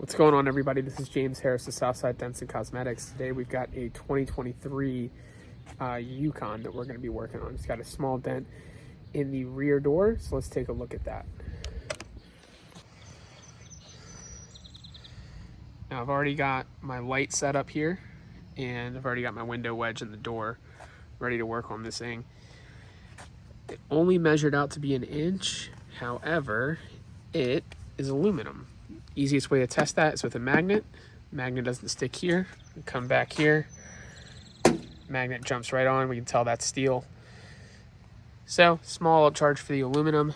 What's going on, everybody? This is James Harris of Southside Dent and Cosmetics. Today we've got a 2023 Yukon that we're going to be working on. It's got a small dent in the rear door, so let's take a look at that. Now I've already got my light set up here, and I've already got my window wedge in the door ready to work on this thing. It only measured out to be an inch, however, it is aluminum. Easiest way to test that is with a magnet. Magnet doesn't stick here. Come back here. Magnet jumps right on. We can tell that's steel. So, small upcharge for the aluminum.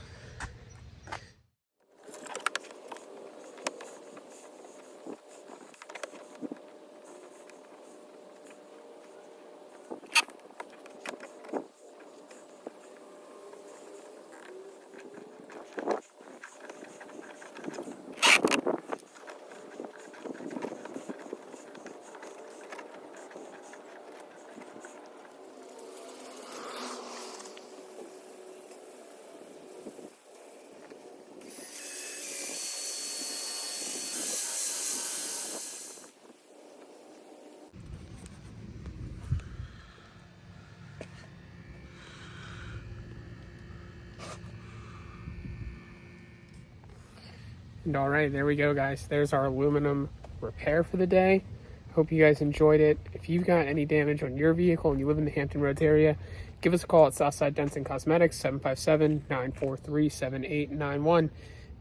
And all right, there we go, guys. There's our aluminum repair for the day. Hope you guys enjoyed it. If you've got any damage on your vehicle and you live in the Hampton Roads area, give us a call at Southside Dent and Cosmetics, 757-943-7891.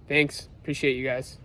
Thanks. Appreciate you guys.